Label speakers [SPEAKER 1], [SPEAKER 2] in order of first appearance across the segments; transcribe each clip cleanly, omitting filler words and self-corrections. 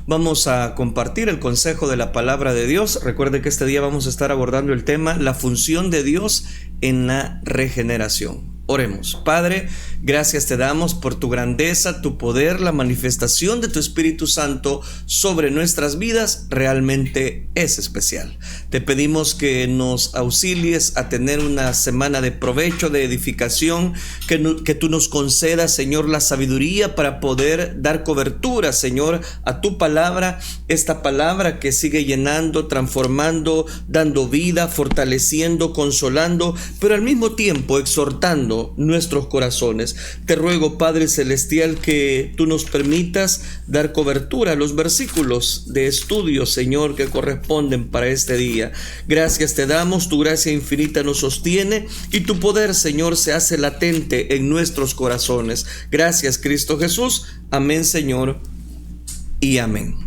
[SPEAKER 1] Vamos a compartir el consejo de la palabra de Dios. Recuerde que este día vamos a estar abordando el tema, la función de Dios en la regeneración. Oremos. Padre, gracias te damos por tu grandeza, tu poder, la manifestación de tu Espíritu Santo sobre nuestras vidas realmente es especial. Te pedimos que nos auxilies a tener una semana de provecho, de edificación, que tú nos concedas, Señor, la sabiduría para poder dar cobertura, Señor, a tu palabra, esta palabra que sigue llenando, transformando, dando vida, fortaleciendo, consolando, pero al mismo tiempo exhortando nuestros corazones. Te ruego, Padre Celestial, que tú nos permitas dar cobertura a los versículos de estudio, Señor, que corresponden para este día. Gracias te damos, tu gracia infinita nos sostiene y tu poder, Señor, se hace latente en nuestros corazones. Gracias, Cristo Jesús. Amén, Señor, y amén.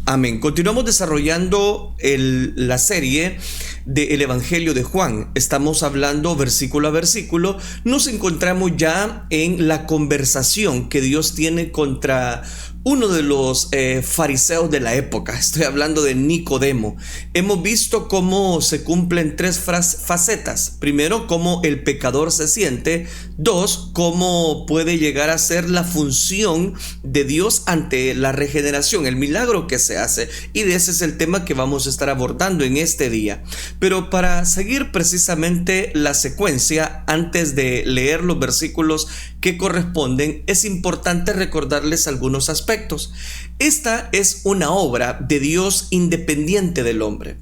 [SPEAKER 1] Amén. Continuamos desarrollando la serie del Evangelio de Juan. Estamos hablando versículo a versículo. Nos encontramos ya en la conversación que Dios tiene contra uno de los fariseos de la época. Estoy hablando de Nicodemo. Hemos visto cómo se cumplen tres facetas. Primero, cómo el pecador se siente. Dos, cómo puede llegar a ser la función de Dios ante la regeneración, el milagro que se hace. Y de ese es el tema que vamos a estar abordando en este día. Pero para seguir precisamente la secuencia, antes de leer los versículos que corresponden, es importante recordarles algunos aspectos. Esta es una obra de Dios independiente del hombre.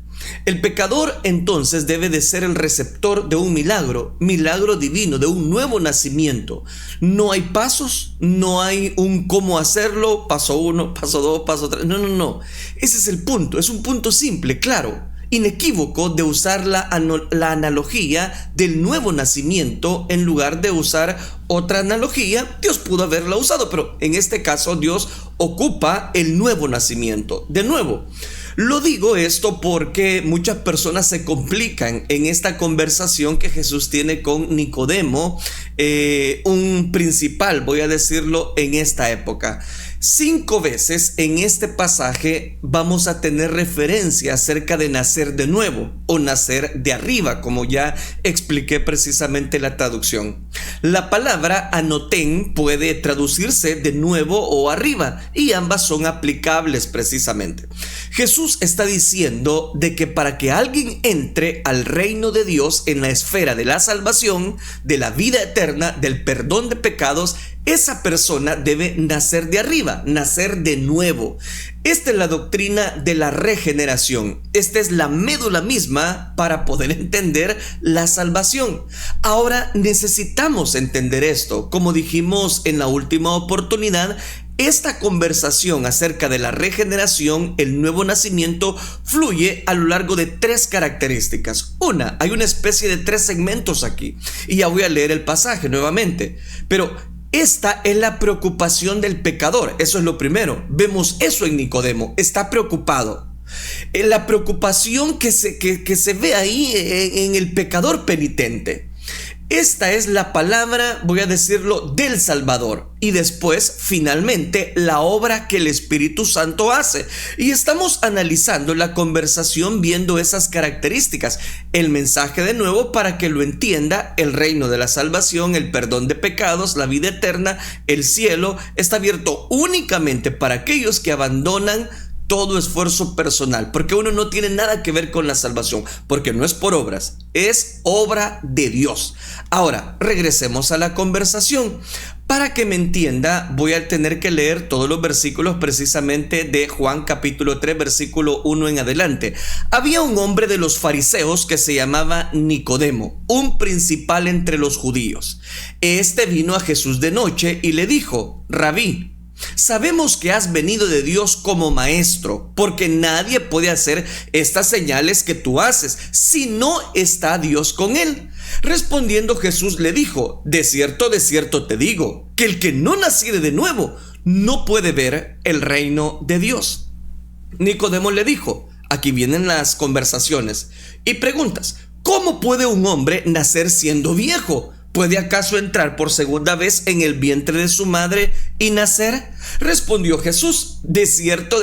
[SPEAKER 1] El pecador entonces debe de ser el receptor de un milagro divino, de un nuevo nacimiento. No hay pasos, no hay un cómo hacerlo, paso 1, paso 2, paso 3. No. Ese es el punto, es un punto simple, claro, inequívoco, de usar la analogía del nuevo nacimiento en lugar de usar otra analogía. Dios pudo haberla usado, pero en este caso Dios ocupa el nuevo nacimiento. De nuevo, lo digo esto porque muchas personas se complican en esta conversación que Jesús tiene con Nicodemo, un principal, voy a decirlo, en esta época. 5 veces en este pasaje vamos a tener referencia acerca de nacer de nuevo o nacer de arriba, como ya expliqué precisamente la traducción. La palabra anotén puede traducirse de nuevo o arriba, y ambas son aplicables precisamente. Jesús está diciendo de que para que alguien entre al reino de Dios en la esfera de la salvación, de la vida eterna, del perdón de pecados, esa persona debe nacer de arriba, nacer de nuevo. Esta es la doctrina de la regeneración. Esta es la médula misma para poder entender la salvación. Ahora necesitamos entender esto. Como dijimos en la última oportunidad, esta conversación acerca de la regeneración, el nuevo nacimiento, fluye a lo largo de 3 características. Hay una especie de 3 segmentos aquí. Y ya voy a leer el pasaje nuevamente. Pero esta es la preocupación del pecador. Eso es lo primero. Vemos eso en Nicodemo. Está preocupado. La preocupación que se ve ahí en el pecador penitente. Esta es la palabra, voy a decirlo, del Salvador. Y después, finalmente, la obra que el Espíritu Santo hace. Y estamos analizando la conversación viendo esas características. El mensaje de nuevo para que lo entienda: el reino de la salvación, el perdón de pecados, la vida eterna, el cielo, está abierto únicamente para aquellos que abandonan todo esfuerzo personal, porque uno no tiene nada que ver con la salvación, porque no es por obras, es obra de Dios. Ahora, regresemos a la conversación. Para que me entienda, voy a tener que leer todos los versículos precisamente de Juan capítulo 3, versículo 1 en adelante. Había un hombre de los fariseos que se llamaba Nicodemo, un principal entre los judíos. Este vino a Jesús de noche y le dijo: Rabí, sabemos que has venido de Dios como maestro, porque nadie puede hacer estas señales que tú haces si no está Dios con él. Respondiendo Jesús le dijo: de cierto te digo, que el que no naciere de nuevo no puede ver el reino de Dios. Nicodemo le dijo, aquí vienen las conversaciones y preguntas: ¿cómo puede un hombre nacer siendo viejo? ¿Puede acaso entrar por segunda vez en el vientre de su madre y nacer? Respondió Jesús: de cierto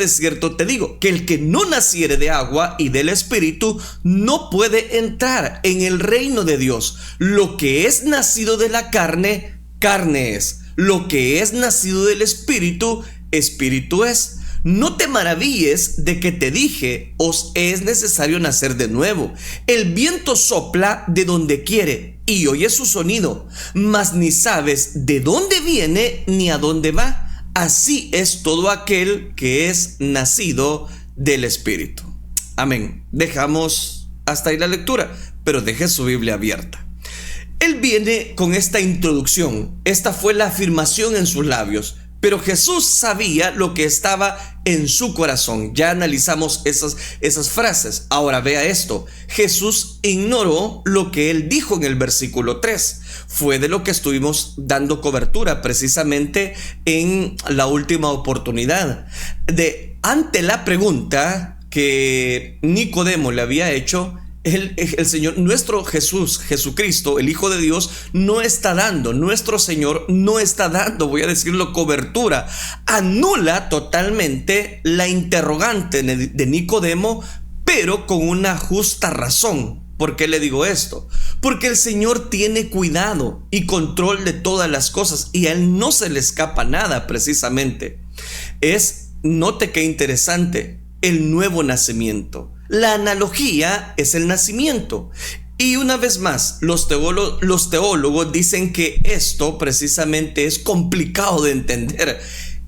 [SPEAKER 1] te digo, que el que no naciere de agua y del Espíritu no puede entrar en el reino de Dios. Lo que es nacido de la carne, carne es. Lo que es nacido del Espíritu, Espíritu es. No te maravilles de que te dije, os es necesario nacer de nuevo. El viento sopla de donde quiere y oyes su sonido, mas ni sabes de dónde viene ni a dónde va. Así es todo aquel que es nacido del Espíritu. Amén. Dejamos hasta ahí la lectura, pero deje su Biblia abierta. Él viene con esta introducción. Esta fue la afirmación en sus labios. Pero Jesús sabía lo que estaba en su corazón. Ya analizamos esas frases. Ahora vea esto. Jesús ignoró lo que él dijo en el versículo 3. Fue de lo que estuvimos dando cobertura precisamente en la última oportunidad. Ante la pregunta que Nicodemo le había hecho, el Señor, nuestro Jesucristo, el Hijo de Dios, nuestro Señor no está dando, voy a decirlo, cobertura. Anula totalmente la interrogante de Nicodemo, pero con una justa razón. ¿Por qué le digo esto? Porque el Señor tiene cuidado y control de todas las cosas y a Él no se le escapa nada precisamente. Note qué interesante, el nuevo nacimiento. La analogía es el nacimiento. Y una vez más, los teólogos dicen que esto precisamente es complicado de entender.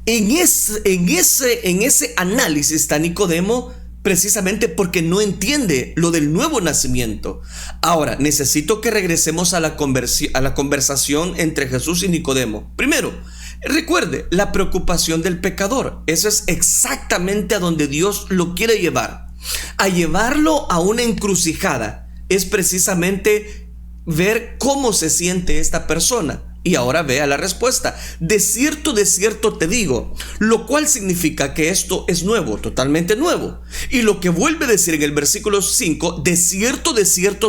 [SPEAKER 1] En ese análisis está Nicodemo, precisamente porque no entiende lo del nuevo nacimiento. Ahora, necesito que regresemos a la conversación entre Jesús y Nicodemo. Primero, recuerde la preocupación del pecador. Eso es exactamente a donde Dios lo quiere llevar. A llevarlo a una encrucijada es precisamente ver cómo se siente esta persona. Y ahora vea la respuesta. De cierto te digo, lo cual significa que esto es nuevo, totalmente nuevo. Y lo que vuelve a decir en el versículo 5, de cierto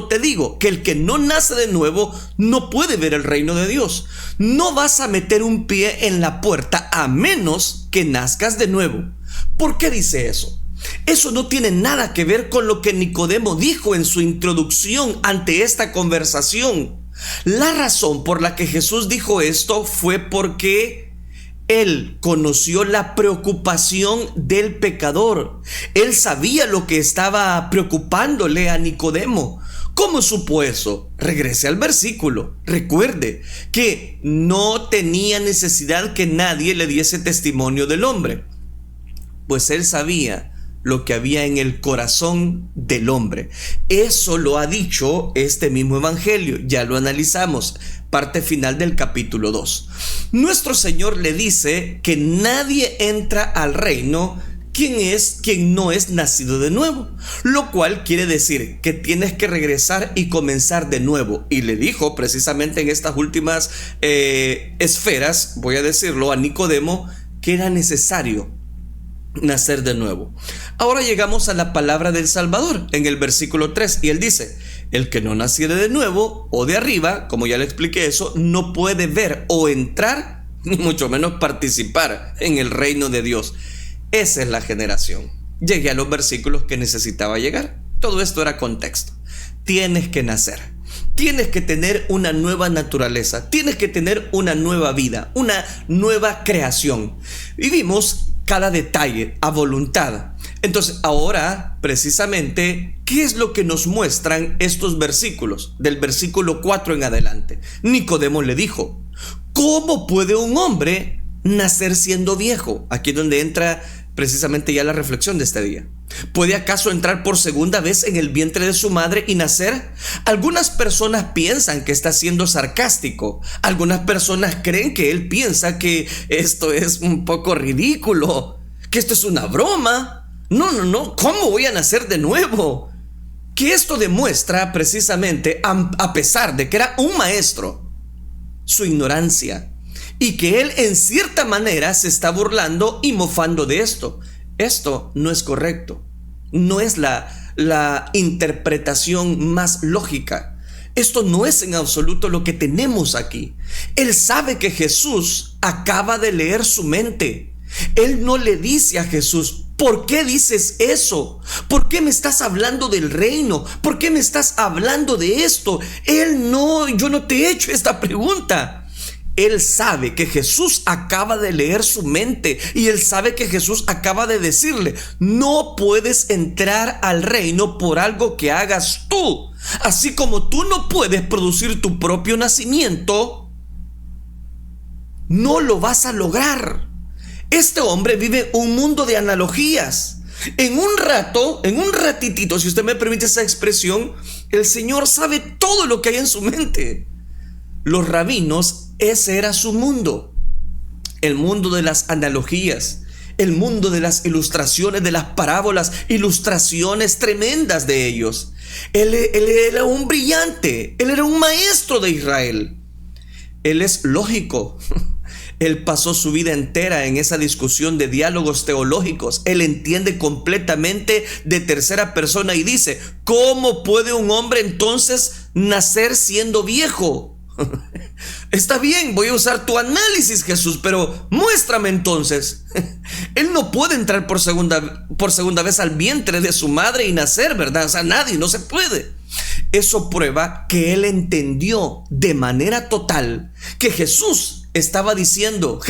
[SPEAKER 1] te digo, que el que no nace de nuevo no puede ver el reino de Dios. No vas a meter un pie en la puerta a menos que nazcas de nuevo. ¿Por qué dice eso? Eso no tiene nada que ver con lo que Nicodemo dijo en su introducción ante esta conversación. La razón por la que Jesús dijo esto fue porque él conoció la preocupación del pecador. Él sabía lo que estaba preocupándole a Nicodemo. ¿Cómo supo eso? Regrese al versículo. Recuerde que no tenía necesidad que nadie le diese testimonio del hombre, pues él sabía lo que había en el corazón del hombre. Eso lo ha dicho este mismo evangelio, ya lo analizamos, parte final del capítulo 2. Nuestro Señor le dice que nadie entra al reino quien no es nacido de nuevo, lo cual quiere decir que tienes que regresar y comenzar de nuevo. Y le dijo precisamente en estas últimas esferas, voy a decirlo, a Nicodemo, que era necesario nacer de nuevo. Ahora llegamos a la palabra del Salvador en el versículo 3 y él dice: el que no naciere de nuevo o de arriba, como ya le expliqué eso, no puede ver o entrar, ni mucho menos participar en el reino de Dios. Esa es la generación. Llegué a los versículos que necesitaba llegar. Todo esto era contexto. Tienes que nacer. Tienes que tener una nueva naturaleza. Tienes que tener una nueva vida, una nueva creación. Vivimos cada detalle a voluntad. Entonces, ahora, precisamente, ¿qué es lo que nos muestran estos versículos? Del versículo 4 en adelante. Nicodemo le dijo: ¿cómo puede un hombre nacer siendo viejo? Aquí es donde entra precisamente ya la reflexión de este día. ¿Puede acaso entrar por segunda vez en el vientre de su madre y nacer? Algunas personas piensan que está siendo sarcástico. Algunas personas creen que él piensa que esto es un poco ridículo, que esto es una broma. No, ¿cómo voy a nacer de nuevo? Que esto demuestra precisamente, a pesar de que era un maestro, su ignorancia, y que él en cierta manera se está burlando y mofando de esto. Esto no es correcto. No es la interpretación más lógica. Esto no es en absoluto lo que tenemos aquí. Él sabe que Jesús acaba de leer su mente. Él no le dice a Jesús: ¿por qué dices eso? ¿Por qué me estás hablando del reino? ¿Por qué me estás hablando de esto? Yo no te he hecho esta pregunta. Él sabe que Jesús acaba de leer su mente y él sabe que Jesús acaba de decirle: no puedes entrar al reino por algo que hagas tú. Así como tú no puedes producir tu propio nacimiento, no lo vas a lograr. Este hombre vive un mundo de analogías. En un ratitito, si usted me permite esa expresión, el Señor sabe todo lo que hay en su mente. Los rabinos, ese era su mundo. El mundo de las analogías, el mundo de las ilustraciones, de las parábolas, ilustraciones tremendas de ellos. Él era un brillante, él era un maestro de Israel. Él es lógico. Él pasó su vida entera en esa discusión de diálogos teológicos. Él entiende completamente de tercera persona y dice: ¿cómo puede un hombre entonces nacer siendo viejo? Está bien, voy a usar tu análisis, Jesús, pero muéstrame entonces. Él no puede entrar por segunda vez al vientre de su madre y nacer, ¿verdad? O sea, no se puede. Eso prueba que él entendió de manera total que Jesús está diciendo: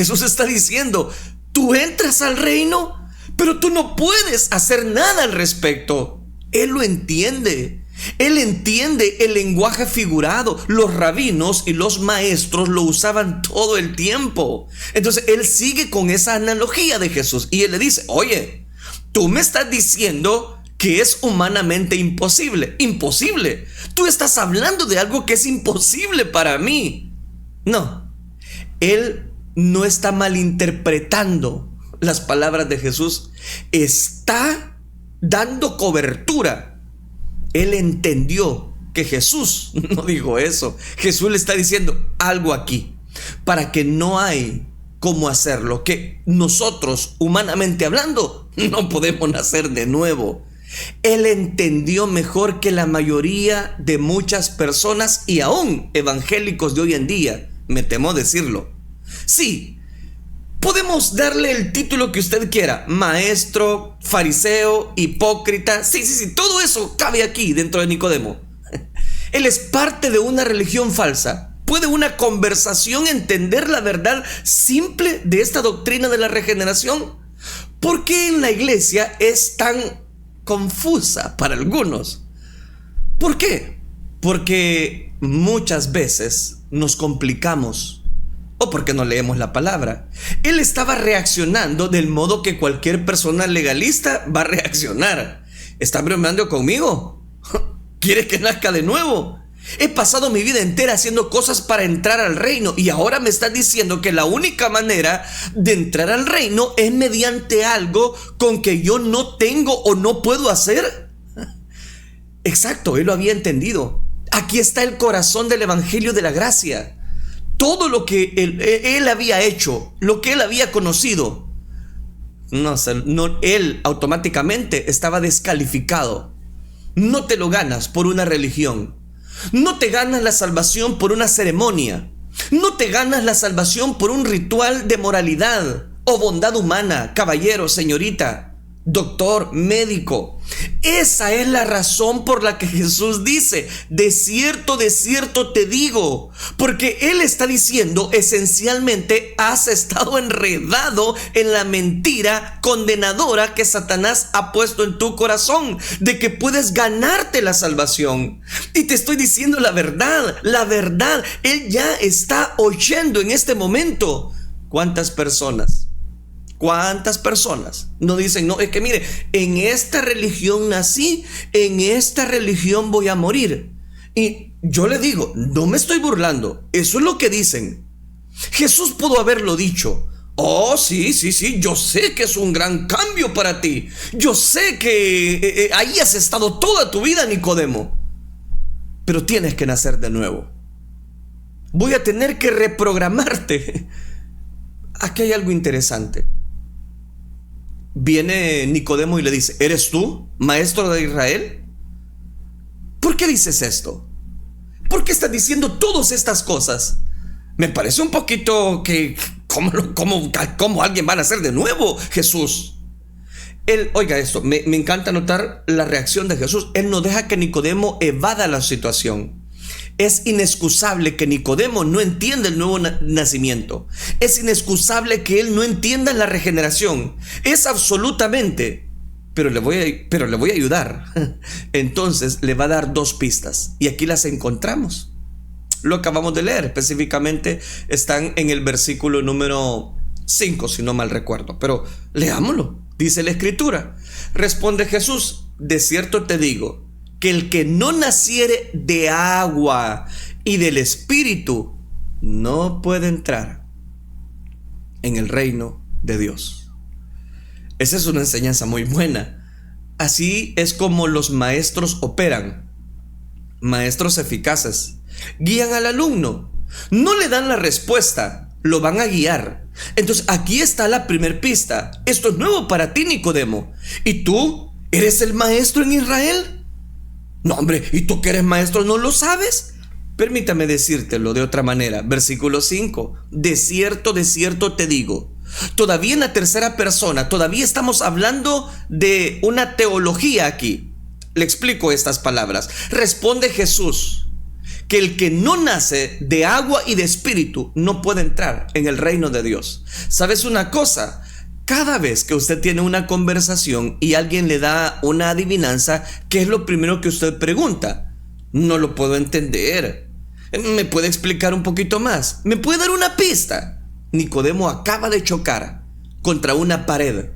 [SPEAKER 1] tú entras al reino, pero tú no puedes hacer nada al respecto. Él lo entiende. Él entiende el lenguaje figurado. Los rabinos y los maestros lo usaban todo el tiempo. Entonces él sigue con esa analogía de Jesús y él le dice: oye, tú me estás diciendo que es humanamente imposible. Imposible. Tú estás hablando de algo que es imposible para mí. No, él no está malinterpretando las palabras de Jesús. Está dando cobertura. Él entendió que Jesús no dijo eso. Jesús le está diciendo algo aquí, para que no hay cómo hacerlo, que nosotros, humanamente hablando, no podemos nacer de nuevo. Él entendió mejor que la mayoría de muchas personas y aún evangélicos de hoy en día, me temo decirlo. Sí, podemos darle el título que usted quiera: maestro, fariseo, hipócrita. Sí, todo eso cabe aquí dentro de Nicodemo. Él es parte de una religión falsa. ¿Puede una conversación entender la verdad simple de esta doctrina de la regeneración? ¿Por qué en la iglesia es tan confusa para algunos? ¿Por qué? Porque muchas veces nos complicamos, o porque no leemos la palabra. Él estaba reaccionando del modo que cualquier persona legalista va a reaccionar. ¿Está bromeando conmigo? ¿Quiere que nazca de nuevo? He pasado mi vida entera haciendo cosas para entrar al reino y ahora me estás diciendo que la única manera de entrar al reino es mediante algo con que yo no tengo o no puedo hacer. Exacto, él lo había entendido. Aquí está el corazón del evangelio de la gracia. Todo lo que él había hecho, lo que él había conocido, él automáticamente estaba descalificado. No te lo ganas por una religión. No te ganas la salvación por una ceremonia. No te ganas la salvación por un ritual de moralidad o bondad humana, caballero, señorita, doctor, médico. Esa es la razón por la que Jesús dice: de cierto te digo. Porque Él está diciendo esencialmente: has estado enredado en la mentira condenadora que Satanás ha puesto en tu corazón, de que puedes ganarte la salvación. Y te estoy diciendo la verdad. Él ya está oyendo en este momento. ¿Cuántas personas no dicen: no, es que mire, en esta religión nací, en esta religión voy a morir? Y yo le digo, no me estoy burlando, eso es lo que dicen. Jesús pudo haberlo dicho: oh, sí, yo sé que es un gran cambio para ti. Yo sé que ahí has estado toda tu vida, Nicodemo, pero tienes que nacer de nuevo. Voy a tener que reprogramarte. Aquí hay algo interesante. Viene Nicodemo y le dice: ¿eres tú, maestro de Israel? ¿Por qué dices esto? ¿por qué estás diciendo todas estas cosas? Me parece un poquito que, ¿cómo alguien va a nacer de nuevo, Jesús? Él, oiga esto, me encanta notar la reacción de Jesús. Él no deja que Nicodemo evada la situación. Es inexcusable que Nicodemo no entienda el nuevo nacimiento. Es inexcusable que él no entienda la regeneración. Es absolutamente, pero le voy a ayudar. Entonces le va a dar dos pistas y aquí las encontramos. Lo acabamos de leer, específicamente están en el versículo número 5, si no mal recuerdo, pero leámoslo. Dice la escritura: responde Jesús, de cierto te digo, que el que no naciere de agua y del Espíritu no puede entrar en el reino de Dios. Esa es una enseñanza muy buena. Así es como los maestros operan. Maestros eficaces guían al alumno, no le dan la respuesta, lo van a guiar. Entonces aquí está la primer pista. Esto es nuevo para ti, Nicodemo. ¿Y tú eres el maestro en Israel? No, hombre, ¿y tú que eres maestro no lo sabes? Permítame decírtelo de otra manera. Versículo 5. De cierto te digo. Todavía en la tercera persona, todavía estamos hablando de una teología aquí. Le explico estas palabras. Responde Jesús, que el que no nace de agua y de espíritu no puede entrar en el reino de Dios. ¿Sabes una cosa? Cada vez que usted tiene una conversación y alguien le da una adivinanza, ¿qué es lo primero que usted pregunta? No lo puedo entender. ¿Me puede explicar un poquito más? ¿Me puede dar una pista? Nicodemo acaba de chocar contra una pared.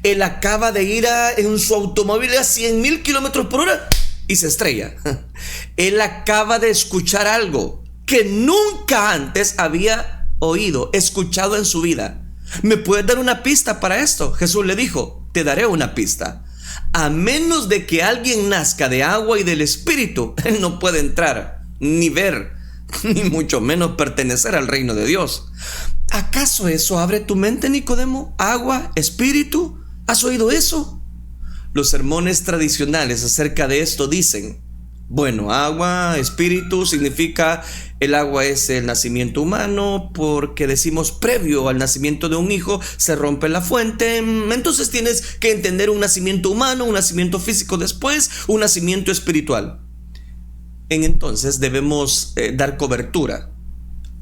[SPEAKER 1] Él acaba de ir en su automóvil a 100,000 kilómetros por hora y se estrella. Él acaba de escuchar algo que nunca antes había escuchado en su vida. ¿Me puedes dar una pista para esto? Jesús le dijo: te daré una pista. A menos de que alguien nazca de agua y del Espíritu, él no puede entrar, ni ver, ni mucho menos pertenecer al reino de Dios. ¿Acaso eso abre tu mente, Nicodemo? ¿Agua, Espíritu? ¿Has oído eso? Los sermones tradicionales acerca de esto dicen: bueno, agua, espíritu significa, el agua es el nacimiento humano, porque decimos previo al nacimiento de un hijo se rompe la fuente. Entonces tienes que entender un nacimiento humano, un nacimiento físico después, un nacimiento espiritual. Entonces debemos dar cobertura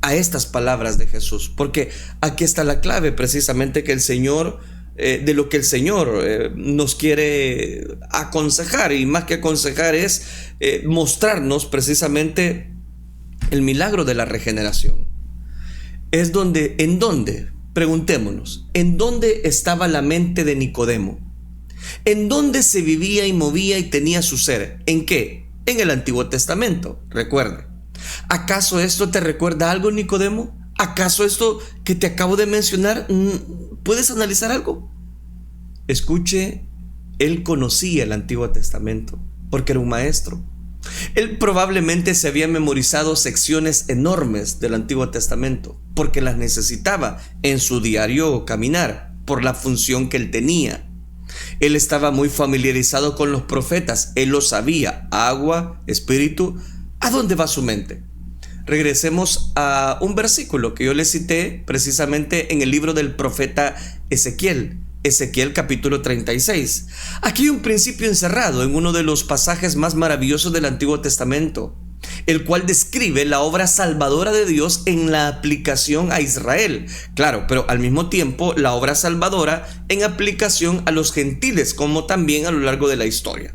[SPEAKER 1] a estas palabras de Jesús, porque aquí está la clave precisamente que el Señor, de lo que el Señor nos quiere aconsejar, y más que aconsejar es mostrarnos precisamente el milagro de la regeneración. Es ¿en dónde? Preguntémonos, ¿en dónde estaba la mente de Nicodemo? ¿En dónde se vivía y movía y tenía su ser? ¿En qué? En el Antiguo Testamento, recuerde. ¿Acaso esto te recuerda algo, Nicodemo? ¿Acaso esto que te acabo de mencionar, puedes analizar algo? Escuche, él conocía el Antiguo Testamento porque era un maestro. Él probablemente se había memorizado secciones enormes del Antiguo Testamento porque las necesitaba en su diario caminar por la función que él tenía. Él estaba muy familiarizado con los profetas, él lo sabía: agua, espíritu. ¿A dónde va su mente? Regresemos a un versículo que yo le cité precisamente en el libro del profeta Ezequiel capítulo 36. Aquí hay un principio encerrado en uno de los pasajes más maravillosos del Antiguo Testamento, el cual describe la obra salvadora de Dios en la aplicación a Israel. Claro, pero al mismo tiempo la obra salvadora en aplicación a los gentiles, como también a lo largo de la historia,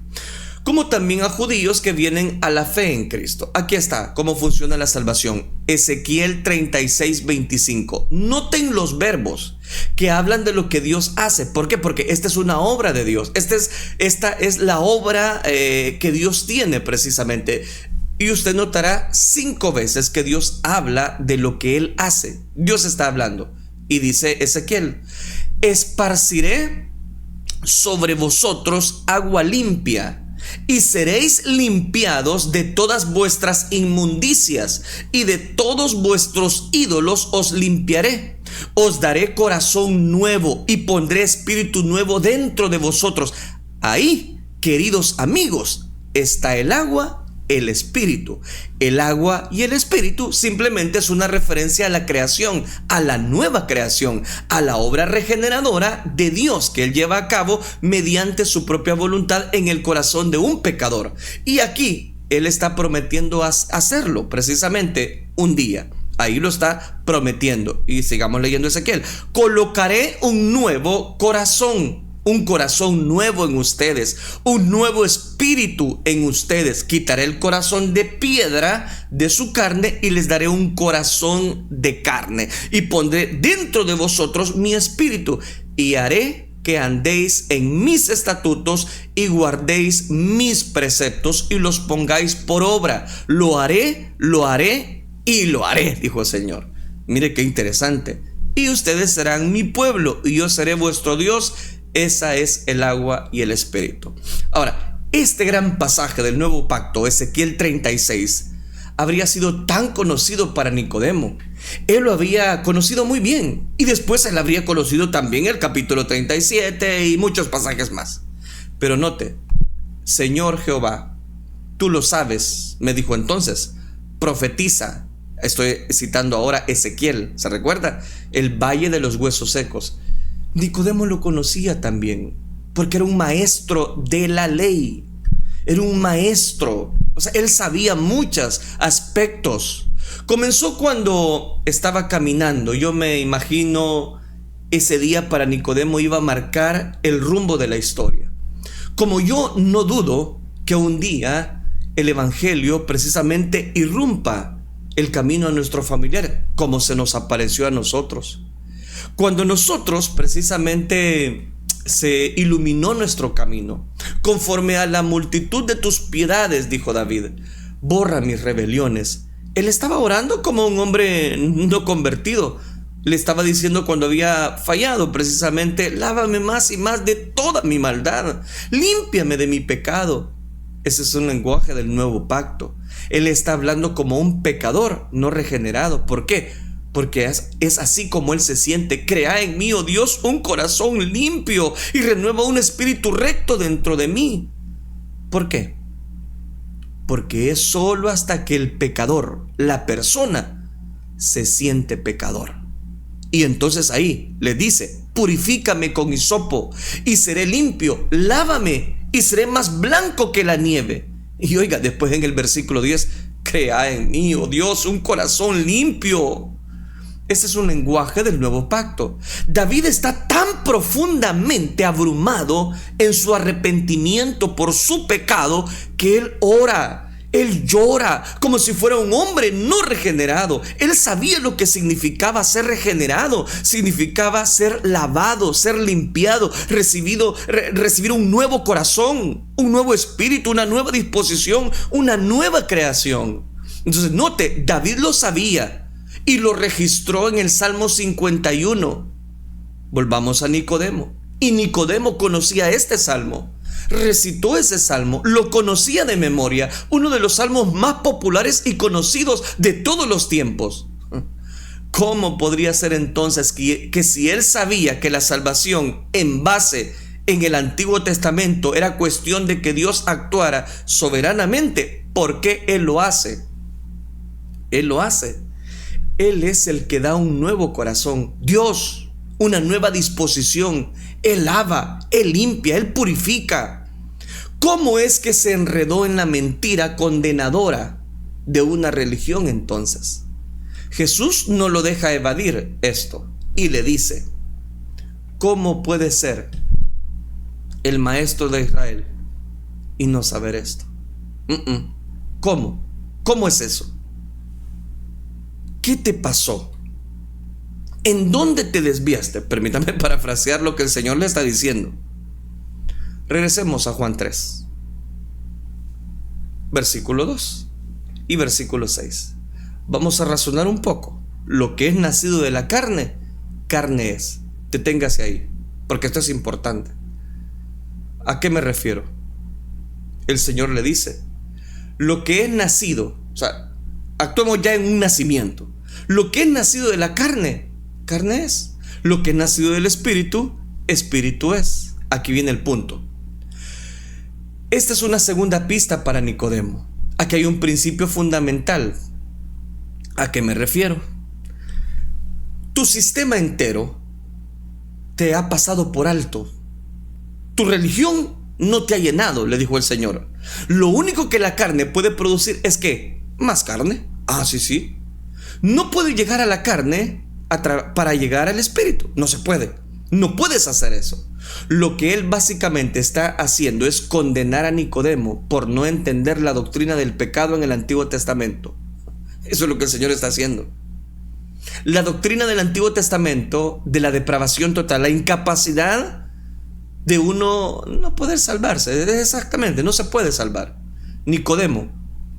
[SPEAKER 1] como también a judíos que vienen a la fe en Cristo. Aquí está cómo funciona la salvación. Ezequiel 36:25. Noten los verbos que hablan de lo que Dios hace. ¿Por qué? Porque esta es una obra de Dios. Esta es la obra que Dios tiene precisamente. Y usted notará 5 veces que Dios habla de lo que Él hace. Dios está hablando. Y dice Ezequiel: esparciré sobre vosotros agua limpia, y seréis limpiados de todas vuestras inmundicias, y de todos vuestros ídolos os limpiaré. Os daré corazón nuevo y pondré espíritu nuevo dentro de vosotros. Ahí, queridos amigos, está el agua, el espíritu. El agua y el espíritu simplemente es una referencia a la creación, a la nueva creación, a la obra regeneradora de Dios que Él lleva a cabo mediante su propia voluntad en el corazón de un pecador. Y aquí Él está prometiendo hacerlo precisamente un día. Ahí lo está prometiendo. Y sigamos leyendo Ezequiel. Colocaré un nuevo corazón. Un corazón nuevo en ustedes, un nuevo espíritu en ustedes. Quitaré el corazón de piedra de su carne y les daré un corazón de carne. Y pondré dentro de vosotros mi espíritu y haré que andéis en mis estatutos y guardéis mis preceptos y los pongáis por obra. Lo haré y lo haré, dijo el Señor. Mire qué interesante. Y ustedes serán mi pueblo y yo seré vuestro Dios. Esa es el agua y el espíritu. Ahora, este gran pasaje del nuevo pacto, Ezequiel 36, habría sido tan conocido para Nicodemo. Él lo había conocido muy bien. Y después él habría conocido también el capítulo 37 y muchos pasajes más. Pero note, Señor Jehová, tú lo sabes, me dijo entonces, profetiza. Estoy citando ahora Ezequiel, ¿se recuerda? El valle de los huesos secos. Nicodemo lo conocía también, porque era un maestro de la ley. Era un maestro, o sea, él sabía muchos aspectos. Comenzó cuando estaba caminando. Yo me imagino ese día para Nicodemo iba a marcar el rumbo de la historia. Como yo no dudo que un día el evangelio precisamente irrumpa el camino a nuestro familiar, como se nos apareció a nosotros. Cuando nosotros precisamente se iluminó nuestro camino, conforme a la multitud de tus piedades, dijo David, borra mis rebeliones. Él estaba orando como un hombre no convertido. Le estaba diciendo cuando había fallado precisamente, lávame más y más de toda mi maldad, límpiame de mi pecado. Ese es un lenguaje del nuevo pacto. Él está hablando como un pecador no regenerado. ¿Por qué? Porque es así como él se siente. Crea en mí, oh Dios, un corazón limpio y renueva un espíritu recto dentro de mí. ¿Por qué? Porque es solo hasta que el pecador, la persona, se siente pecador. Y entonces ahí le dice, purifícame con hisopo y seré limpio, lávame y seré más blanco que la nieve. Y oiga, después en el versículo 10, crea en mí, oh Dios, un corazón limpio. Ese es un lenguaje del nuevo pacto. David está tan profundamente abrumado en su arrepentimiento por su pecado que él ora, él llora como si fuera un hombre no regenerado. Él sabía lo que significaba ser regenerado, significaba ser lavado, ser limpiado, recibir un nuevo corazón, un nuevo espíritu, una nueva disposición, una nueva creación. Entonces note, David lo sabía y lo registró en el Salmo 51. Volvamos a Nicodemo. Y Nicodemo conocía este salmo, recitó ese salmo, lo conocía de memoria, uno de los salmos más populares y conocidos de todos los tiempos. ¿Cómo podría ser entonces que si él sabía que la salvación en base en el Antiguo Testamento era cuestión de que Dios actuara soberanamente, por qué él lo hace? Él lo hace. Él es el que da un nuevo corazón. Dios, una nueva disposición. Él lava, Él limpia, Él purifica. ¿Cómo es que se enredó en la mentira condenadora de una religión entonces? Jesús no lo deja evadir esto y le dice, ¿cómo puede ser el maestro de Israel y no saber esto? ¿Cómo? ¿Cómo es eso? ¿Qué te pasó? ¿En dónde te desviaste? Permítame parafrasear lo que el Señor le está diciendo. Regresemos a Juan 3, versículo 2 y versículo 6. Vamos a razonar un poco. Lo que es nacido de la carne, carne es. Deténgase ahí, porque esto es importante. ¿A qué me refiero? El Señor le dice, lo que es nacido, o sea, actuemos ya en un nacimiento. Lo que es nacido de la carne, carne es. Lo que es nacido del espíritu, espíritu es. Aquí viene el punto. Esta es una segunda pista para Nicodemo. Aquí hay un principio fundamental. ¿A qué me refiero? Tu sistema entero te ha pasado por alto. Tu religión no te ha llenado, le dijo el Señor. Lo único que la carne puede producir es ¿qué? Más carne. Ah, sí. No puede llegar a la carne para llegar al espíritu. No se puede. No puedes hacer eso. Lo que él básicamente está haciendo es condenar a Nicodemo por no entender la doctrina del pecado en el Antiguo Testamento. Eso es lo que el Señor está haciendo. La doctrina del Antiguo Testamento de la depravación total, la incapacidad de uno no poder salvarse. Exactamente, no se puede salvar. Nicodemo,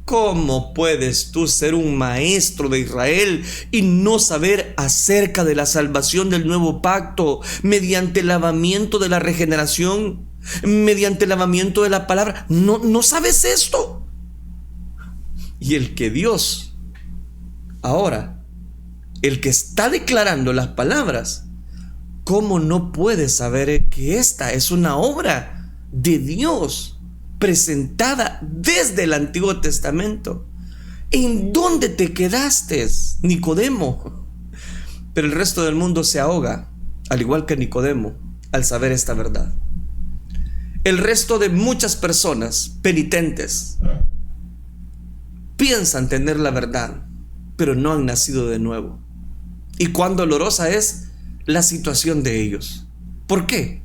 [SPEAKER 1] ¿cómo puedes tú ser un maestro de Israel y no saber acerca de la salvación del nuevo pacto mediante el lavamiento de la regeneración, mediante el lavamiento de la palabra? ¿No sabes esto? Y el que Dios, ahora, el que está declarando las palabras, ¿cómo no puede saber que esta es una obra de Dios presentada desde el Antiguo Testamento? ¿En dónde te quedaste, Nicodemo? Pero el resto del mundo se ahoga, al igual que Nicodemo, al saber esta verdad. El resto de muchas personas penitentes piensan tener la verdad, pero no han nacido de nuevo. Y cuán dolorosa es la situación de ellos. ¿Por qué?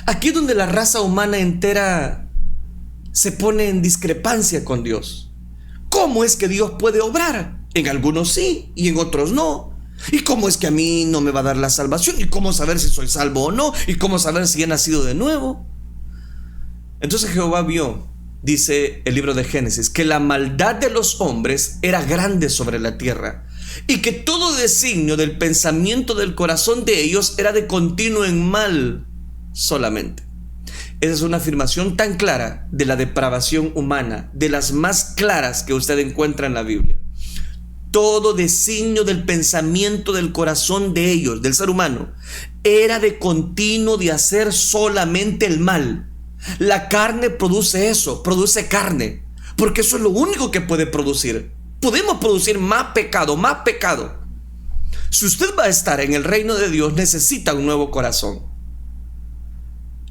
[SPEAKER 1] Aquí es donde la raza humana entera se pone en discrepancia con Dios. ¿Cómo es que Dios puede obrar? En algunos sí y en otros no. ¿Y cómo es que a mí no me va a dar la salvación? ¿Y cómo saber si soy salvo o no? ¿Y cómo saber si he nacido de nuevo? Entonces Jehová vio, dice el libro de Génesis, que la maldad de los hombres era grande sobre la tierra, y que todo designio del pensamiento del corazón de ellos era de continuo en mal solamente. Esa es una afirmación tan clara de la depravación humana, de las más claras que usted encuentra en la Biblia. Todo designio del pensamiento del corazón de ellos, del ser humano, era de continuo de hacer solamente el mal. La carne produce eso, produce carne, porque eso es lo único que puede producir. Podemos producir más pecado, más pecado. Si usted va a estar en el reino de Dios, necesita un nuevo corazón.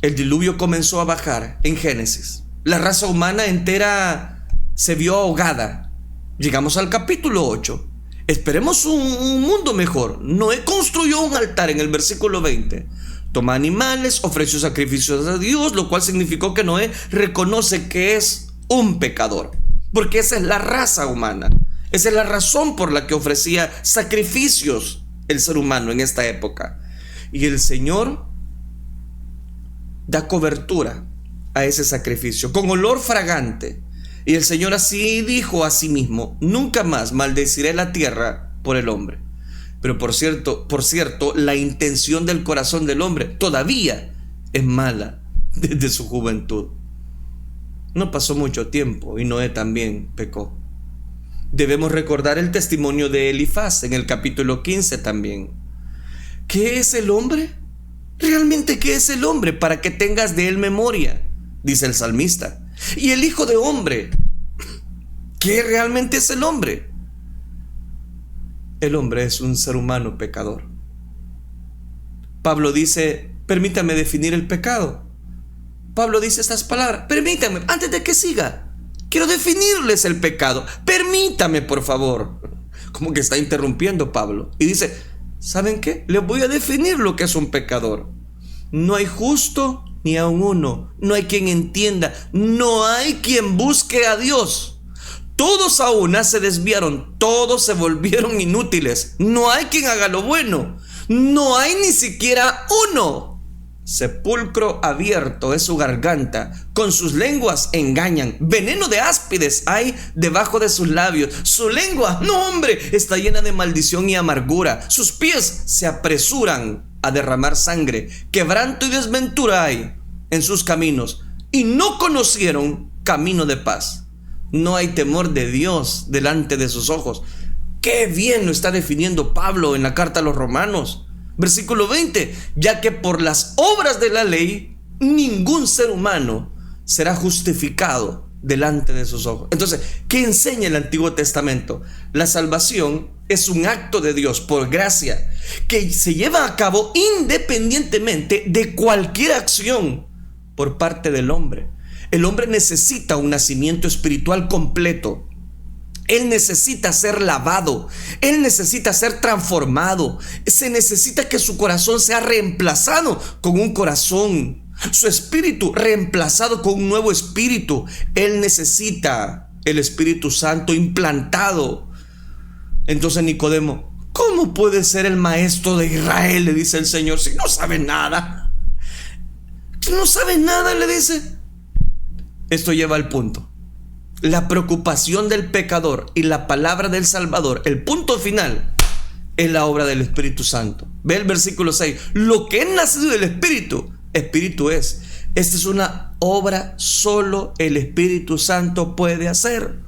[SPEAKER 1] El diluvio comenzó a bajar en Génesis. La raza humana entera se vio ahogada. Llegamos al capítulo 8. Esperemos un mundo mejor. Noé construyó un altar en el versículo 20. Toma animales, ofreció sacrificios a Dios, lo cual significó que Noé reconoce que es un pecador. Porque esa es la raza humana. Esa es la razón por la que ofrecía sacrificios el ser humano en esta época. Y el Señor da cobertura a ese sacrificio con olor fragante. Y el Señor así dijo a sí mismo: nunca más maldeciré la tierra por el hombre. Pero por cierto, la intención del corazón del hombre todavía es mala desde su juventud. No pasó mucho tiempo y Noé también pecó. Debemos recordar el testimonio de Elifaz en el capítulo 15 también. ¿Qué es el hombre? ¿Realmente qué es el hombre para que tengas de él memoria? Dice el salmista. Y el hijo de hombre, ¿qué realmente es el hombre? El hombre es un ser humano pecador. Pablo dice, permítame definir el pecado. Pablo dice estas palabras, permítame, antes de que siga, quiero definirles el pecado. Permítame, por favor. Como que está interrumpiendo Pablo. Y dice, ¿saben qué? Les voy a definir lo que es un pecador. No hay justo ni aun uno. No hay quien entienda. No hay quien busque a Dios. Todos a una se desviaron. Todos se volvieron inútiles. No hay quien haga lo bueno. No hay ni siquiera uno. Sepulcro abierto es su garganta, con sus lenguas engañan, veneno de áspides hay debajo de sus labios, su lengua, no hombre, está llena de maldición y amargura, sus pies se apresuran a derramar sangre, quebranto y desventura hay en sus caminos, y no conocieron camino de paz. No hay temor de Dios delante de sus ojos. Qué bien lo está definiendo Pablo en la carta a los Romanos. Versículo 20, ya que por las obras de la ley ningún ser humano será justificado delante de sus ojos. Entonces, ¿qué enseña el Antiguo Testamento? La salvación es un acto de Dios por gracia que se lleva a cabo independientemente de cualquier acción por parte del hombre. El hombre necesita un nacimiento espiritual completo. Él necesita ser lavado, él necesita ser transformado, se necesita que su corazón sea reemplazado con un corazón, su espíritu reemplazado con un nuevo espíritu. Él necesita el Espíritu Santo implantado. Entonces Nicodemo, ¿cómo puede ser el maestro de Israel?, le dice el Señor, si no sabe nada. No sabe nada, le dice. Esto lleva al punto. La preocupación del pecador y la palabra del Salvador, el punto final, es la obra del Espíritu Santo. Ve el versículo 6. Lo que es nacido del Espíritu, Espíritu es. Esta es una obra solo el Espíritu Santo puede hacer.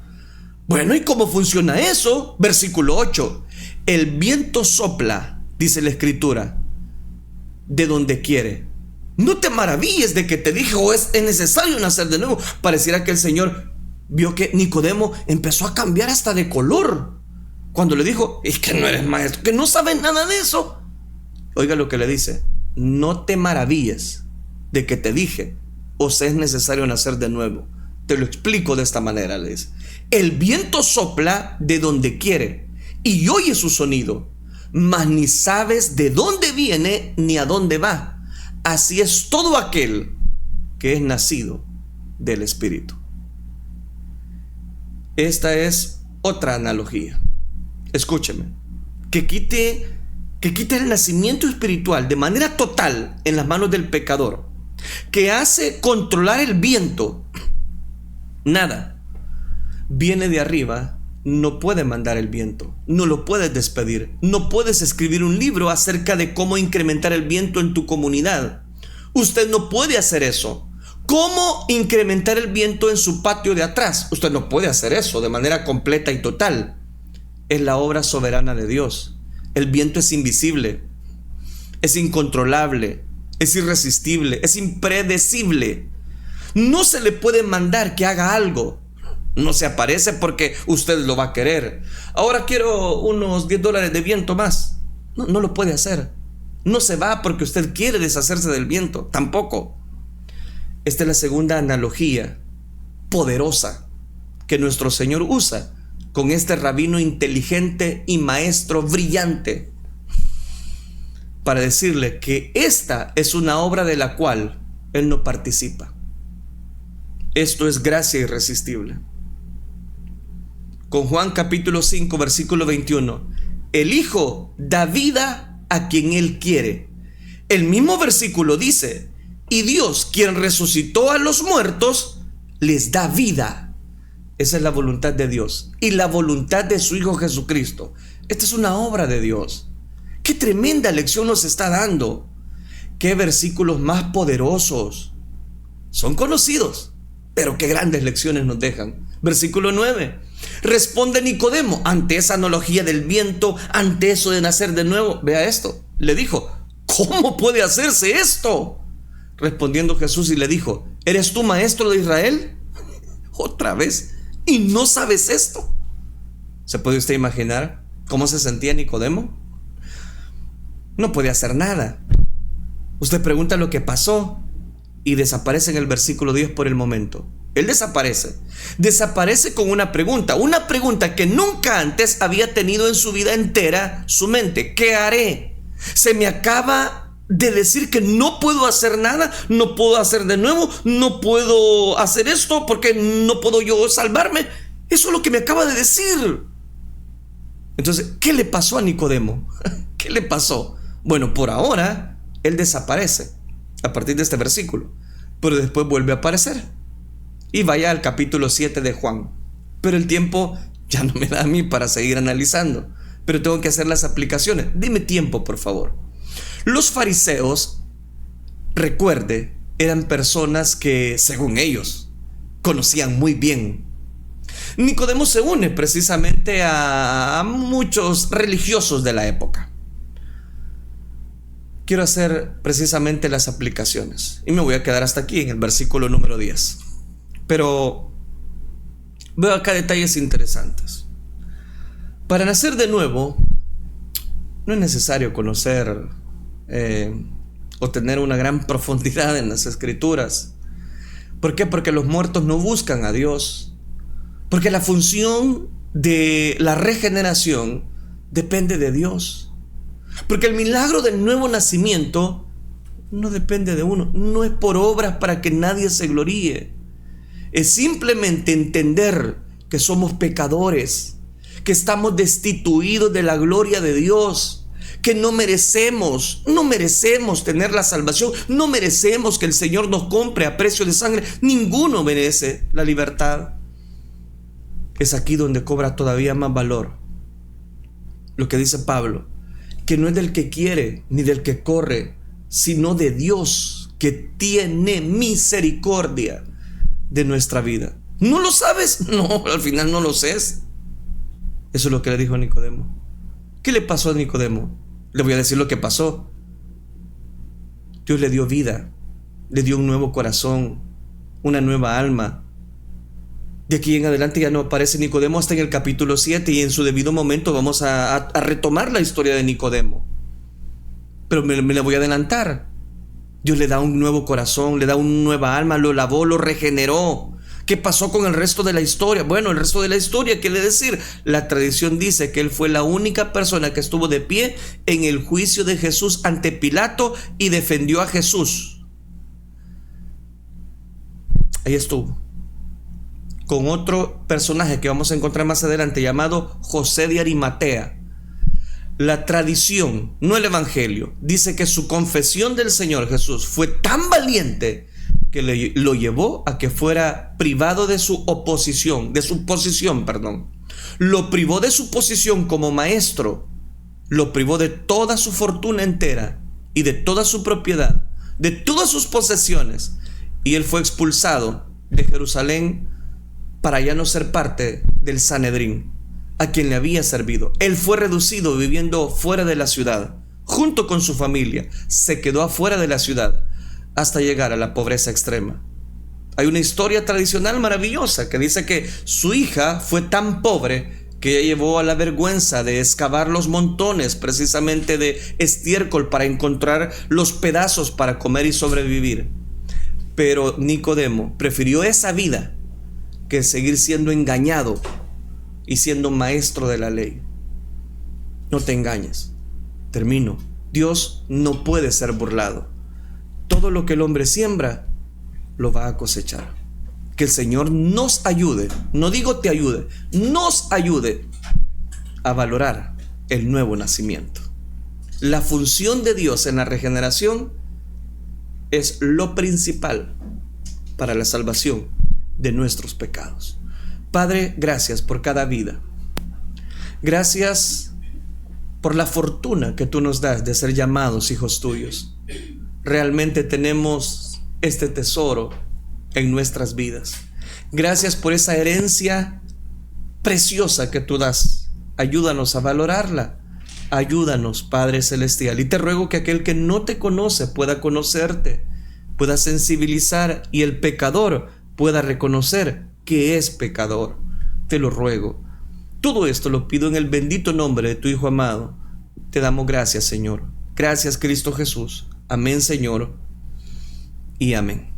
[SPEAKER 1] Bueno, ¿y cómo funciona eso? Versículo 8. El viento sopla, dice la Escritura, de donde quiere. No te maravilles de que te dijo es necesario nacer de nuevo. Pareciera que el Señor vio que Nicodemo empezó a cambiar hasta de color cuando le dijo, es que no eres maestro, que no sabes nada de eso. Oiga lo que le dice: no te maravilles de que te dije, os es necesario nacer de nuevo. Te lo explico de esta manera, le dice. El viento sopla de donde quiere y oye su sonido, mas ni sabes de dónde viene ni a dónde va. Así es todo aquel que es nacido del Espíritu. Esta es otra analogía. Escúcheme. Que quite el nacimiento espiritual de manera total en las manos del pecador, que hace controlar el viento. Nada viene de arriba, no puede mandar el viento, no lo puedes despedir, no puedes escribir un libro acerca de cómo incrementar el viento en tu comunidad. Usted no puede hacer eso. ¿Cómo incrementar el viento en su patio de atrás? Usted no puede hacer eso de manera completa y total. Es la obra soberana de Dios. El viento es invisible, es incontrolable, es irresistible, es impredecible. No se le puede mandar que haga algo. No se aparece porque usted lo va a querer. Ahora quiero unos $10 de viento más. No lo puede hacer. No se va porque usted quiere deshacerse del viento. Tampoco. Esta es la segunda analogía poderosa que nuestro Señor usa con este rabino inteligente y maestro brillante para decirle que esta es una obra de la cual Él no participa. Esto es gracia irresistible. Con Juan capítulo 5 versículo 21, el Hijo da vida a quien Él quiere. El mismo versículo dice, y Dios, quien resucitó a los muertos, les da vida. Esa es la voluntad de Dios y la voluntad de su Hijo Jesucristo. Esta es una obra de Dios. Qué tremenda lección nos está dando. Qué versículos más poderosos. Son conocidos, pero qué grandes lecciones nos dejan. Versículo 9. Responde Nicodemo ante esa analogía del viento, ante eso de nacer de nuevo. Vea esto. Le dijo, ¿cómo puede hacerse esto? Respondiendo Jesús y le dijo, ¿eres tú maestro de Israel? Otra vez. ¿Y no sabes esto? ¿Se puede usted imaginar cómo se sentía Nicodemo? No podía hacer nada. Usted pregunta lo que pasó y desaparece en el versículo 10 por el momento. Él desaparece con una pregunta que nunca antes había tenido en su vida entera su mente. ¿Qué haré? Se me acaba de decir que no puedo hacer nada, no puedo hacer de nuevo, no puedo hacer esto porque no puedo yo salvarme. Eso es lo que me acaba de decir. Entonces, ¿qué le pasó a Nicodemo? ¿Qué le pasó? Bueno, por ahora él desaparece a partir de este versículo, pero después vuelve a aparecer. Y vaya al capítulo 7 de Juan. Pero el tiempo ya no me da a mí para seguir analizando, pero tengo que hacer las aplicaciones. Dime tiempo, por favor. Los fariseos, recuerde, eran personas que, según ellos, conocían muy bien. Nicodemo se une precisamente a muchos religiosos de la época. Quiero hacer precisamente las aplicaciones y me voy a quedar hasta aquí en el versículo número 10. Pero Veo acá detalles interesantes. Para nacer de nuevo, no es necesario conocer o tener una gran profundidad en las Escrituras. ¿Por qué? Porque los muertos no buscan a Dios. Porque la función de la regeneración depende de Dios. Porque el milagro del nuevo nacimiento no depende de uno. No es por obras para que nadie se gloríe. Es simplemente entender que somos pecadores, que estamos destituidos de la gloria de Dios, que no merecemos tener la salvación, no merecemos que el Señor nos compre a precio de sangre. Ninguno merece la libertad. Es aquí donde cobra todavía más valor lo que dice Pablo, que no es del que quiere ni del que corre, sino de Dios, que tiene misericordia de nuestra vida. ¿No lo sabes? No, al final no lo sé. Eso es lo que le dijo a Nicodemo. ¿Qué le pasó a Nicodemo? Le voy a decir lo que pasó. Dios le dio vida, le dio un nuevo corazón, una nueva alma. De aquí en adelante ya no aparece Nicodemo hasta en el capítulo 7, y en su debido momento vamos a retomar la historia de Nicodemo. Pero me la voy a adelantar. Dios le da un nuevo corazón, le da una nueva alma, lo lavó, lo regeneró. ¿Qué pasó con el resto de la historia? Bueno, el resto de la historia, ¿qué le decir? La tradición dice que él fue la única persona que estuvo de pie en el juicio de Jesús ante Pilato y defendió a Jesús. Ahí estuvo. Con otro personaje que vamos a encontrar más adelante, llamado José de Arimatea. La tradición, no el evangelio, dice que su confesión del Señor Jesús fue tan valiente que lo llevó a que fuera privado de su posición. Lo privó de su posición como maestro, lo privó de toda su fortuna entera y de toda su propiedad, de todas sus posesiones, y él fue expulsado de Jerusalén para ya no ser parte del Sanedrín, a quien le había servido. Él fue reducido viviendo fuera de la ciudad, junto con su familia. Se quedó afuera de la ciudad hasta llegar a la pobreza extrema. Hay una historia tradicional maravillosa que dice que su hija fue tan pobre que ella llevó a la vergüenza de excavar los montones precisamente de estiércol para encontrar los pedazos para comer y sobrevivir. Pero Nicodemo prefirió esa vida que seguir siendo engañado y siendo maestro de la ley. No te engañes. Termino. Dios no puede ser burlado. Todo lo que el hombre siembra, lo va a cosechar. Que el Señor nos ayude, no digo te ayude, nos ayude a valorar el nuevo nacimiento. La función de Dios en la regeneración es lo principal para la salvación de nuestros pecados. Padre, gracias por cada vida. Gracias por la fortuna que tú nos das de ser llamados hijos tuyos. Realmente tenemos este tesoro en nuestras vidas. Gracias por esa herencia preciosa que tú das. Ayúdanos a valorarla. Ayúdanos, Padre Celestial. Y te ruego que aquel que no te conoce pueda conocerte, pueda sensibilizar, y el pecador pueda reconocer que es pecador. Te lo ruego. Todo esto lo pido en el bendito nombre de tu Hijo amado. Te damos gracias, Señor. Gracias, Cristo Jesús. Amén, Señor, y amén.